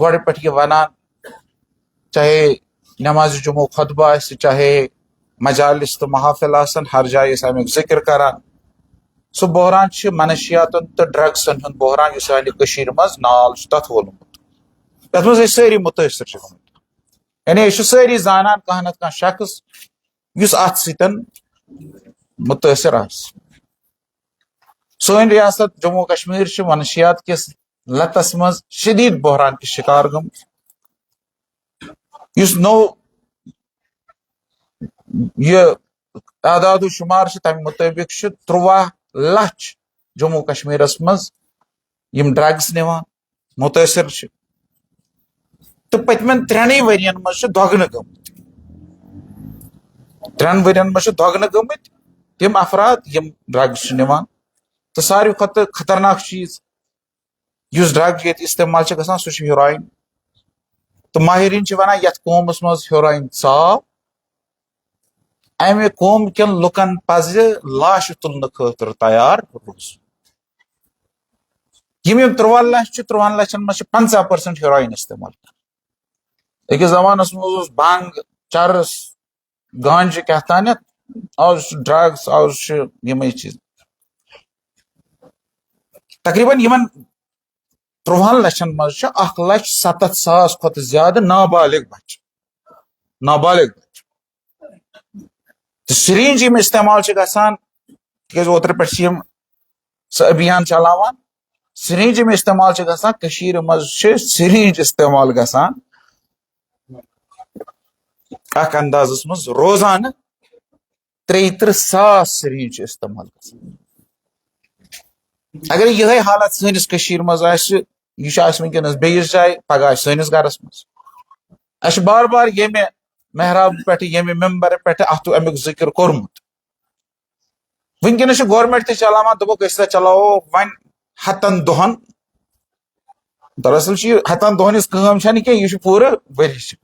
گوڑ پہ یہ ونان چاہے نماز جمعہ خطبہ آس چاہے مجالس تو محافل آسن ہر جائے امیک ذکر کران سہ بحران چھ منشیاتن تو ڈرگسن ہند بحران یہ سانہ کشیر مز نال تت وولمت تت مز ساری متاثر یعنی یہ ساری زانان کانٛہہ نتہٕ کانٛہہ شخص یس ات سۭتۍ متاثر آس. سون ریاست جموں کشمیر چھ منشیات کس لتس مز شدید بحران کی شکار گم یس نو یہ اعداد و شمار تمہ مطابق 13 لچھ جموں کشمیرس مز یم ڈرگس نوان متاثر تو پتمن 3 ورین مز دگن گمت 3 ورین مز دگن گمت تم افراد یم ڈرگس نوان. تو ساروی کھت خطرناک چیز اس ڈرگ یہ استعمال گژھان سہ ہیروئن. تو ماہرین ونان یتھ قومس مز ہیروئن ژاو امہ قوم کن لکن پزِ لاش تلنہ خاطر تیار روز. یم 13 لچھ 13 لچھن مز 50% ہیروئن استعمال کران. أکس زمانس مز بنگ چرس گانجہ کیاہ تانیتھ آز ڈرگس آز یمے چیز تقریباً یمن 13 لچھن مز 1,07,000 کھت زیادہ نابالغ بچہ تو سرینج یم استعمال گژھان تکیاز اوترٕ پٮ۪ٹھ یم سہ ابھیان چلاوان سرینج یم استعمال گژھان کشیر مز سرینج استعمال گژھان اخ اندازس مز روزانہ 33,000 سرینج استعمال گژھان. اگر یہ حالت سنس کشیر مز یہ ونکس بیس جائے پگہ سنس گرس مز اس بار بار یمہ محراب پہ یمہ ممبر پہ ات امیک ذکر کورمت. ونکس گورمنٹ تہ چلاوان دپوک اس چلاو ون 100 دہن. دراصل یہ 100 دہن ہز کام چھنہ کینٛہہ یہ پورٕ ؤرِیِچ.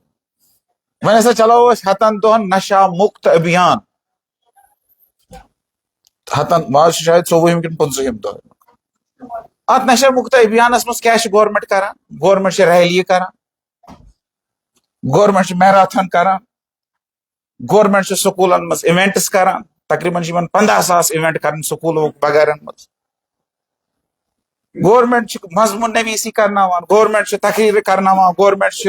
ون ہسا چلاو 100 دہن نشہ مکت ابھیان 100 آز شاید 24 کن 25 دہ. ات نشہ مکت ابھیانس مز کیا گورمنٹ کران؟ گورمنٹ ریلی کران، گورمنٹ میراتھن کران، گورمنٹ سکولن مز ایونٹس کران. تقریباً 15,000 ایونٹ کران سکولوں بغیرن مز. گورمنٹ مضمون نویسی کرناوان، گورمنٹ تقریر کرناوان، گورمنٹ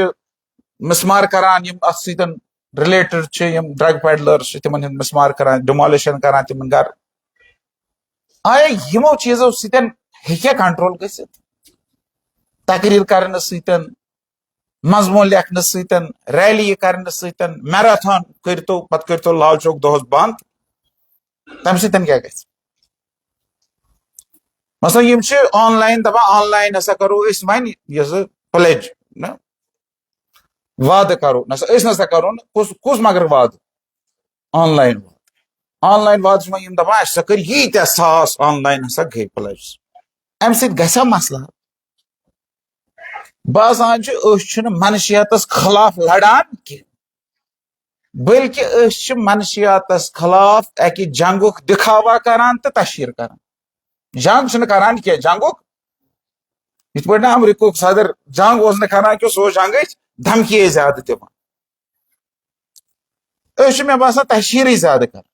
مسمار کران یم ات سۭتۍ رلیٹڈ یم ڈرگ پیڈلرز تمن ہند مسمار کران، ڈیمولشن کران تمن گھر. آیا یمو چیزو سۭتۍ ہیکیا کنٹرول گژھِتھ؟ تقریر کرنے سۭتۍ، مضمون لکھنے سۭتۍ، ریلی کرنے سۭتۍ، میراتھان کرتو پتہ کرتو لال چوک دہس بند، تمہ سۭتۍ کیا گژھِ؟ مثلا یم آن لائن دپان آن لائن ہسا کرو اس وۄنۍ یہ پلیج نا وعدٕ کرو نسا کرو کس مگر وعدٕ آن لائن آن لائن وعدٕ چھِ یم دپان اسہِ کر ییٖتیاہ ساس آن لائن ہسا گٔے پلیج. امہِ سۭتۍ گژھیا مسلہٕ؟ باسان چھُنہٕ منشیاتس خلاف لڑان کینٛہہ بلکہ أسۍ منشیاتس خلاف اکہِ جنگُک دکھاوا کران تہٕ تشہیر کران. جنگ چھُنہٕ کران کینٛہہ، جنگُک یتھ پٲٹھۍ نا امریکہُک صدر جنگ اوس نہٕ کران کینٛہہ، سُہ اوس جنگٕچ دھمکیے زیادٕ دِوان. أسۍ چھِ مےٚ باسان تشہیرٕے زیادٕ کران.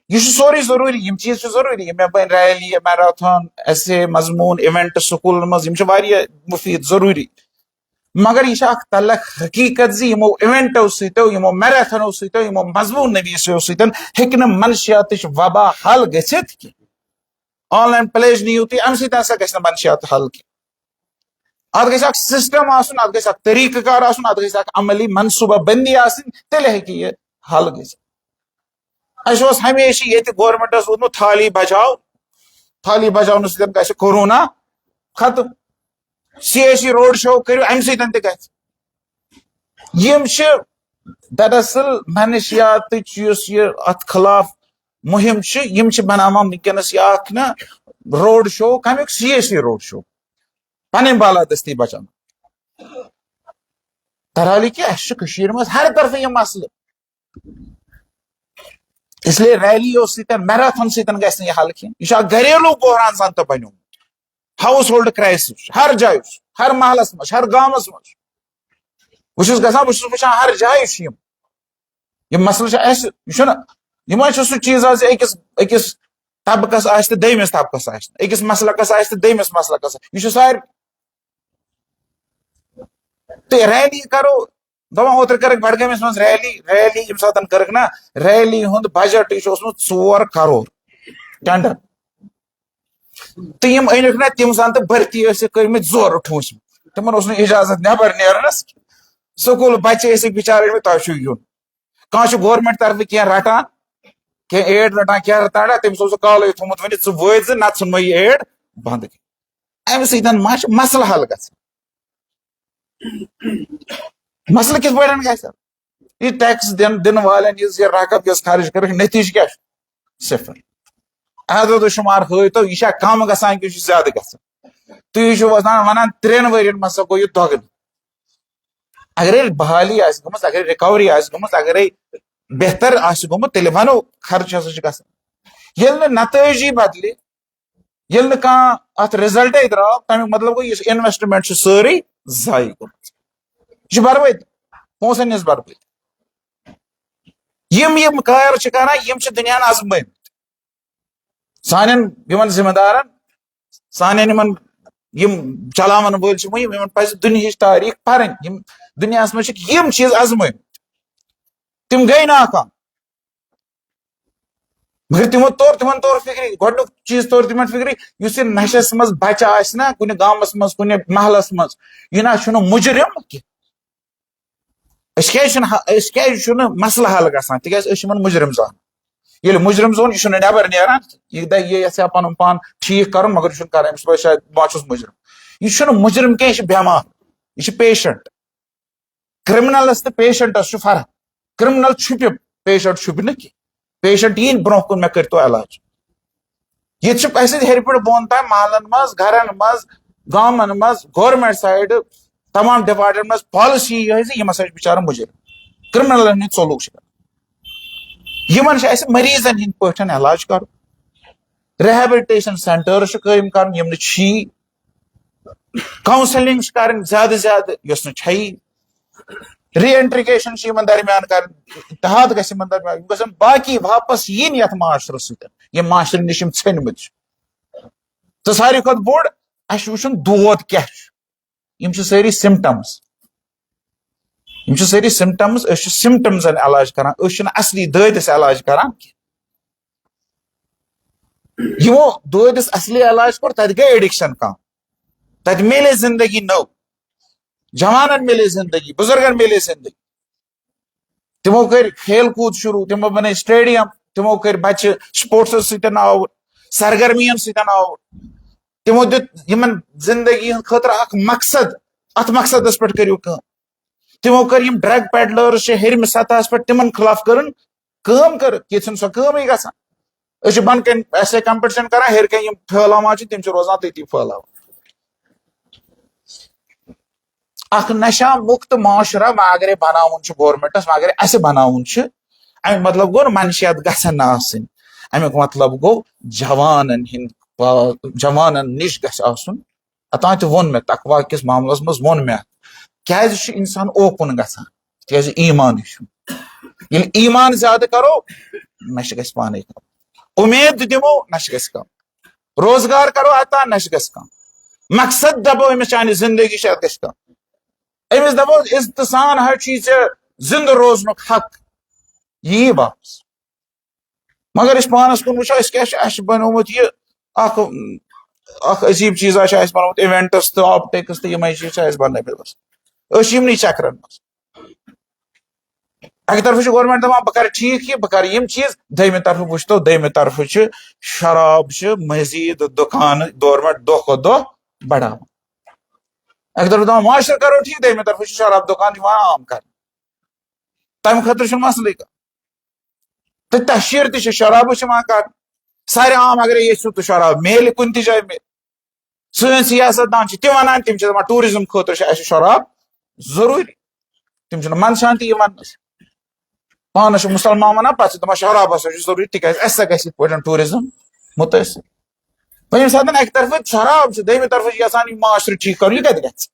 یہ سورُے ضروٗری، یم چیز ضروٗری، مےٚ بنہِ ریلی میراتھان ایسے مضمون ایونٹ سکوٗلن منٛز یم چھِ واریاہ مفید ضروٗری، مگر یہ اکھ تلخ حقیقت زِ یمو ایونٹو سۭتۍ، یمو میراتھنو سۭتۍ، یمو مضمون نویسیو سۭتۍ ہیٚکہِ نہٕ منشیاتٕچ وبا حل گٔژھِتھ کینٛہہ. آن لائن پلیج نِیو تُہۍ، امہِ سۭتۍ ہسا گژھِ نہٕ منشیات حل کینٛہہ. اتھ گژھِ اکھ سسٹم آسُن، اتھ گژھِ اکھ طریقہٕ کار آسُن، اتھ گژھِ اکھ عملی منصوبہ بندی آسٕنۍ، تیٚلہِ ہیٚکہِ یہِ حل گٔژھِتھ. اسہِ اوس ہمیشہِ ییٚتہِ گورمنٹس ووٚنمُت تھالی بچاو، تھالی بچاونہٕ سۭتۍ گژھِ کورونا ختم. سیاسی روڈ شو کٔرِو، امہِ سۭتۍ تہِ گژھِ. یم چھِ دراصل منشیاتٕچ یُس یہِ اتھ خلاف مہم چھِ، یم چھِ بناوان ونکیٚنس یہِ اکھ نا روڈ شو، کمیُک سیاسی روڈ شو پنٕنۍ بالادستی بچان. ترحالی کہ اسہِ چھُ کٔشیٖرِ منٛز ہر طرفہٕ یِم مسلہٕ، اس لیے ریلیو سۭتۍ میراتھن سۭتۍ گژھِ نہٕ یہِ حل کینٛہہ. یہِ چھُ اکھ گھریلوٗ بحران زن تہِ بنیومُت، ہاؤس ہولڈ کرائسس ہر جایہِ چھُ، ہر محلس منٛز، ہر گامس منٛز. بہٕ چھُس وٕچھان ہر جایہِ چھِ یِم مسلہٕ چھِ اسہِ. یہِ چھُنہٕ یِمے چھُ سُہ چیٖز حظ أکِس طبقس آسہِ تہٕ دوٚیمِس طبقس آسہِ نہٕ، أکِس مسلکس آسہِ تہٕ دوٚیمِس مسلکس آسہِ. یہِ چھُ سارِ. تہٕ ریلی کرو، دپان اوترٕ کٔرٕکھ بڈگٲمِس منٛز ریلی ییٚمہِ ساتہٕ کٔرٕکھ نا ریلی ہُنٛد بجٹٕے چھُ اوسمُت 4 کرور ٹینڈر. تہٕ یِم أنِکھ نا تِم زن تہٕ بھرتی ٲسِکھ کٔرمٕتۍ زورٕ ٹھوٗسمٕتۍ، تِمن اوس نہٕ اجازت نٮ۪بر نیرنس. سکوٗل بچہِ ٲسِکھ بِچارٕ ٲسمٕتۍ تۄہہِ چھُو یُن. کانٛہہ چھُ گورمنٹ طرفہٕ کینٛہہ رٹان، کینٛہہ ایڈ رٹان، کینٛہہ رٹان، تٔمِس اوس کالے تھوٚمُت ؤنِتھ ژٕ وٲتۍ زِ نتہٕ ژھُنمے یہِ ایڈ بنٛد. امہِ سۭتۍ ما چھُ مسلہٕ حل گژھان؟ مسلہٕ کِتھ پٲٹھۍ گژھِ؟ یہ ٹیکس دِنہٕ والٮ۪ن یہِ رقم یۄس خرٕچ کٔرٕکھ، نتیٖجہٕ کیٛاہ چھُ؟ صفر. اعداد و شُمار ہٲیتو، یہِ چھا کم گژھان کہِ یہِ چھُ زیادٕ گژھان؟ تُہۍ چھِو ونان 3 ؤرین منٛز ہسا گوٚو یہِ دۄگنہٕ. اگرے بحالی آسہِ گٔمٕژ، اگرے رِکوری آسہِ گٔمٕژ، اگرے بہتر آسہِ گوٚمُت، تیٚلہِ ونو خرچ ہسا چھُ گژھان. ییٚلہِ نہٕ نتٲیجی بدلہِ، ییٚلہِ نہٕ کانٛہہ اتھ رِزلٹے درٛاو، تمیُک مطلب گوٚو یُس انویسٹمنٹ چھُ سٲرٕے ضایع گوٚمُت، یہِ چھُ بربٲدی، پونٛسن ہٕنٛز بربٲدی. یم کار چھِ کران، یم چھِ دُنیاہن آزمٲومٕتۍ. سانٮ۪ن یِمن ذمہٕ دارن، سانٮ۪ن یم چلاون وٲلۍ چھِ مُہِم، یِمن پزِ دُنہِچ تٲریٖخ پرٕنۍ. یم دُنیاہس منٛز چھِکھ یم چیٖز آزمٲومٕتۍ، تِم گٔے ناکام، مگر تِمن طور فِکری. گۄڈنیُک چیٖز طور تِمن فِکری، یُس یہِ نشس منٛز بچہٕ آسہِ نا کُنہِ گامس منٛز، کُنہِ محلس منٛز، یہِ نہ چھُنہٕ مُجرم کینٛہہ. أسۍ کیازِ چھُنہٕ مسلہٕ حل گژھان؟ تِکیازِ أسۍ چھِ یِمن مُجرم زانان. ییٚلہِ مُجرم زون، یہِ چھُنہٕ نٮ۪بر نیران، یہِ یژھِ ہا پنُن پان ٹھیٖک کرُن، مگر یہِ چھُنہٕ کران. أمِس باسہِ شاید بہٕ چھُس مُجرم. یہِ چھُنہٕ مُجرم کینٛہہ، یہِ چھُ بٮ۪مار، یہِ چھُ پیشنٹ. کرمنلس تہٕ پیشنٹس چھُ فرق. کرمنل چھُپہِ، پیشنٹ چھُپہِ نہٕ کینٛہہ. پیشنٹ یی برونٛہہ کُن، مےٚ کٔرتو علاج. ییٚتہِ چھُ اسہِ ہیٚرِ پٮ۪ٹھ بۄن تام محلن منٛز، گرن منٛز، گامن منٛز گورمنٹ سایڈٕ تمام ڈپارٹمنٹ منٛز پالسی یِہے زِ یِم ہسا چھِ بِچارٕ مُجرم، کرمنلن ہٕنٛدۍ ژوٚلوٗک چھِ کران. یِمن چھِ اسہِ مریضن ہٕنٛدۍ پٲٹھۍ علاج کرُن. ریہیبلٹیشن سینٹٲرٕس چھِ قٲیِم کرُن، یِم نہٕ چھِی. کاؤنسلنگ چھِ کرٕنۍ زیادٕ زیادٕ، یۄس نہٕ چھیی. ری اینٹرگیشن چھِ یِمن درمیان کرٕنۍ، اتحاد گژھِ یِمن درمیان، یِم گژھن باقی واپس یِنۍ یتھ معاشرس سۭتۍ، یِم معاشرٕ نِش یِم ژھیٚنمٕتۍ چھِ. تہٕ ساروی کھۄتہٕ بوٚڑ اس وچن دود کیا یم چھ ساری سمٹمز یم چھ ساری سمٹمز اس چھ سمٹمزن علاج کران اس چھ اصلی دٲدِس علاج کران یمو دٲدِس اصلی علاج کور تت گئی ایڈکشن کم تت ملے زندگی نو جوانن ملے زندگی بزرگن ملے زندگی تمو کر کھیل کود شروع تمو بنائے سٹیڈیم تمو کر بچہ سپورٹس ستن آور سرگرمین ستن آور تمو دیت یمن زندگی خاطر اخ مقصد ات مقصدس پہ کرو تمو کر یم ڈرگ پیڈلرز ہرم سطحس پہ تمن خلاف کام کر یہ سو کام گژھان اس بن کن ایسے کمپٹیشن کران ہر کن یم پھیلاوان تم روزان تتی پھیلاوان اخ نشہ مکت معاشرہ اگر بناون گورمنٹس اگر اس بناون امیک مطلب گو منشیات گھن آسن امیک مطلب گو جوانن جوانن نش گھس آسن اوتان وون مے تقوا کس معاملس مز وون مے کیازِ انسان اوکن گژھان تکیازِ ایمان ییٚلہِ ایمان زیادٕ کرو نشہ گژھِ پانے کم امید دمو نشہ گژھِ کم روزگار کرو اوتان نشہ گژھِ کم مقصد دپو امس چانہ زندگی ات گژھِ کم امس دپو عزت سان چی زندہ روزنک حق یہ واپس مگر اس پانس کن وچھو اس کیا بنومت یہ اخ عجیب چیزا بنومت ایونٹس تو آپٹکس تو یمے چیز بنومت اس یمنی چکرن مز اکہ طرف گورمنٹ دپان بہ کر ٹھیک یہ بہ کر یم چیز دویمہ طرف وچھتو دویمہ طرف شراب مزید دکان گورمنٹ دہ کھۄتہٕ دہ بڑھاوان اکہ طرف دپان معاشرٕ کرو ٹھیک دویمہ طرف شراب دکان عام کر تمہ خاطر مسئلے تو تشہیر تہ شراب کر سارے عام اگر یژھو تو شراب میل کن تہ جائے میل سن سیاست دان تہ ونان تم دپان ٹوٗرزم خاطر اس شراب ضروری تم منشان تہ ونس پانس مسلمان ونان پتہ دپان شراب ہسا ضروری تکیاز اس گژھِ یتھ پٲٹھۍ ٹوٗرزم متٲثر وۄنۍ ییٚمہِ ساتہٕ اکہِ طرفہٕ شراب دویمہِ طرفہٕ یژھان یہ معاشرٕ ٹھیک کرُن یہ کتہِ گژھِ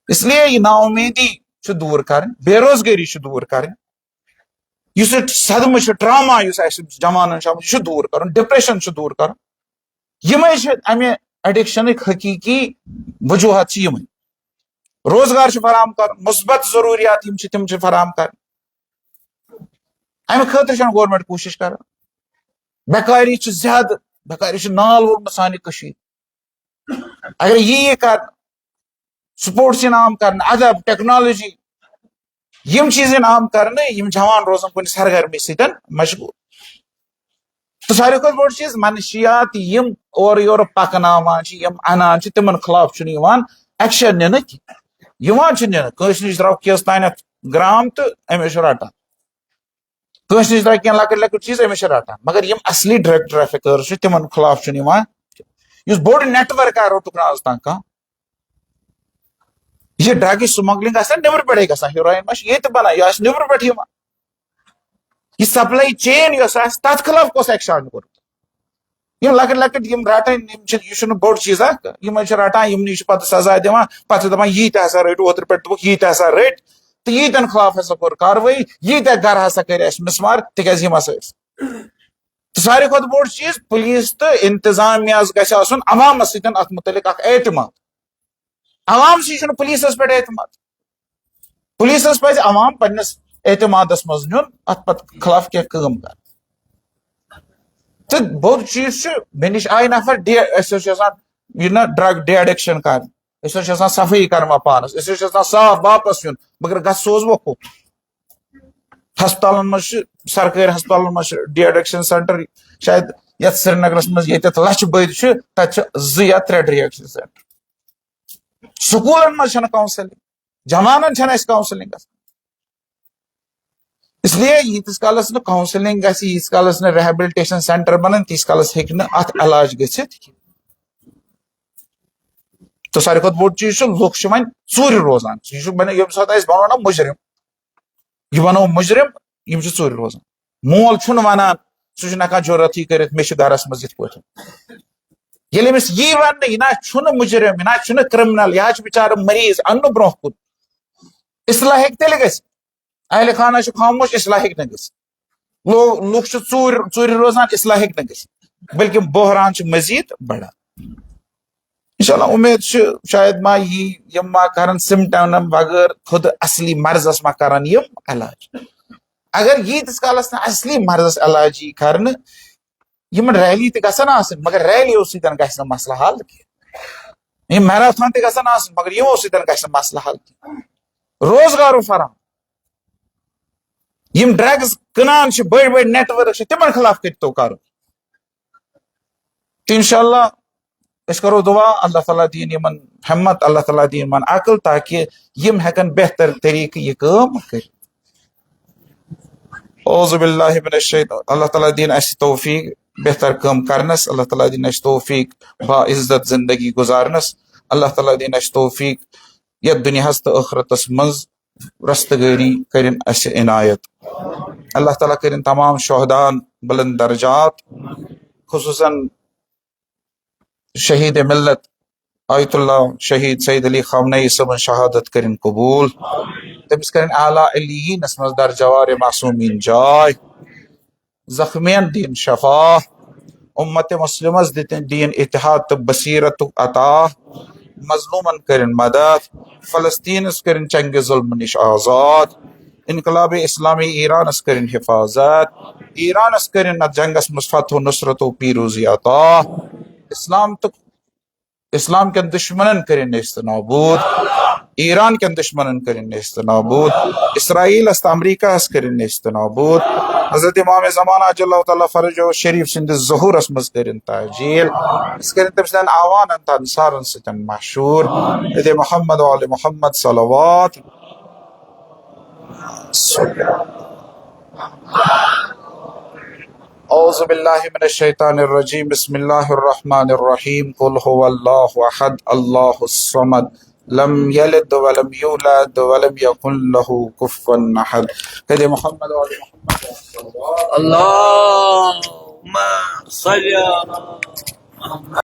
اس لیے یہ نا امیدی دور کریں بے روزگاری دور کریں اس صدمہ ٹراما اس جوانن یہ دور کرن ڈپریشن دور کرن یمے امہ ایڈکشنک حقیقی وجوہات یمے روزگار فراہم کر مثبت ضروریات تم فراہم کر امہ خاطر گورمنٹ کوشش کر بیکاری زیادہ بیکاری نال وولمت سانہ کشیر اگر یہ کر سپورٹس عام کرنا ادب ٹیکنالوجی یم چیز عام کرنے یم جوان روزان کن سرگرمی ستن مشغول تو ساروی کھت بوڑ چیز منشیات یم اور یور پکناوان یم انان تمن خلاف ایکشن نن کنس نش درو کیس تانت گرام تو امس رٹان کنس نش درو کی لکٹ لکٹ چیز امس رٹان مگر یم اصلی ڈرگ ٹریفکر تمن خلاف اس بوڑ نیٹ ورک روٹک آز تان کھانا یہ ڈرگ سمگلنگ نبر پہ گا ہیروین ما یہ بنان یہ نبر پہ یہ سپلائی چین تر خلاف کس ایکشن کور لکٹ لکٹ رٹان یہ بوڑ چیز رٹان یمنی پتہ سزا دان پتہ دپان یہ ہسا رٹ اوتر پہ دک یہ ہسا رٹ تو یتن خلاف ہسا کور کاروٲیی یہ گھر ہسا کر مسمار تکیاز یم ہسا تو ساروی کھت بوڑ چیز پولیس تو انتظامیہ گژھِ آسُن عوامس سۭتۍ اتھ متعلق اکھ اعتماد عوام سی پولیسس پہ اعتماد پولیسس پہ عوام پنس اعتمادس مز نیون ات پتہ خلاف کی کام کر تو بوٚڑ چیز مے نش آئی نفر یہ نا ڈرگ ڈی ایڈکشن کر صفائی کروا پانس صاف واپس یون مگر گھر سوزو کوٚت ہسپتالن مز سرکاری ہسپتالن مز ڈی ایڈکشن سینٹر شاید یتھ سری نگرس مز یتھ لچھ بٔدۍ تت 2 یا 3 ڈی ایڈکشن سینٹر سکولن مز کاؤنسلنگ جوانن کاؤنسلنگ اس لیے یتس کالس نا کاؤنسلنگ یتس کالس نا ریہیبلٹیشن سینٹر بنن تیس کالس ہیکہ نہ ات علاج گژھِتھ تو ساروی کھۄتہٕ بوٚڑ چیز لُکھ وۄنۍ ژوٗرِ روزان یہ ییٚمہِ ساتہٕ أسۍ بنو نا مجرم یہ بنو مجرم یم ژوٗرِ روزان مول چھُنہٕ ونان سُہ چھُنہٕ ہٮ۪کان جُرتھٕے کٔرِتھ مےٚ چھُ گرس منٛز یِتھ پٲٹھۍ ییٚلہِ أمِس یی وننہٕ یہِ نہ چھُنہٕ مجرم یہِ نہ چھُنہٕ کرمنل یہِ چھُ بِچارٕ مریض اننہٕ برونٛہہ کُن اصلاح ہیٚکہِ تیٚلہِ گٔژھِتھ اہلِ خانہ چھُ خاموش اصلاح ہیٚکہِ نہٕ گٔژھِتھ لُکھ چھِ ژوٗرِ روزان اصلاح ہیٚکہِ نہٕ گٔژھِتھ بلکہِ بحران چھُ مزید بڑان انشاءاللہ امید شاید ما یم ما کرن سمٹم بغیر خود اصلی مرضس ما کرن یم علاج اگر یتس کالس اصلی مرضس علاج کرن یم ریلی تہ گژھن آسن مگر ریلیو سۭتۍ گژھِ نہٕ مسلہٕ حل کینٛہہ یم میراتھان تہ گژھن آسن مگر یمو سۭتۍ گژھِ نہٕ مسلہٕ حل کینٛہہ روزگارو فراہم یم ڈرگز کٕنان چھِ بٔڑۍ بٔڑۍ نیٹ ورک چھِ تمن خلاف کٔرتو کرُن تہٕ انشاءاللہ أسۍ کرو دعا اللہ تعالیٰ دین یمن ہمت اللہ تعالیٰ دین یمن عقل تاکہ یم ہیکن بہتر طریقہ یہ کٲم کٔرِتھ اعوذ باللہ من الشیطان اللہ تعالیٰ دین اس توفیق بہتر کام کرنس اللہ تعالیٰ دین اس توفیق با عزت زندگی گزارنس اللہ تعالیٰ دین اس توفیق یتھ دنیاہس تو ٲخرتس منز رستگٲری کرن اس عنایت اللہ تعالیٰ کرن تمام شہدان بلند درجات خصوصاً شہید ملت آیت اللہ شہید سید علی خامنئی صبن شہادت کرن قبول تمس کرن اعلیٰ علیین اس منز درجوار معصومین جائے زخمین دین شفا امت مسلمس دین اتحاد تو بصیرت عطا مظلومن کرن مدد فلسطینس کرن چنگ ظلم نش آزاد انقلاب اسلامی ایرانس کرن حفاظت ایرانس کرن جنگس مز فتح و نصرت و پیروزی عطا اسلام کے دشمنن کرن نیست نابود ایران کے دشمنن کرن نیست نابود اسرائیل است امریکہ اس کرن نیست نابود حضرت امام زمانہ جل تعالیٰ فرج و شریف سند ظہور اس مز کرن تاجیل اس کرن تم سن آوان انت انصارن ستن محشور اد محمد و آل محمد صلوات اعوذ باللہ من الشیطان الرجیم بسم اللہ الرحمن الرحیم قل هو اللہ احد اللہ الصمد لم یلد ولم یولد ولم یکن له کفوا احد کہ محمد و محمد اللهم صل على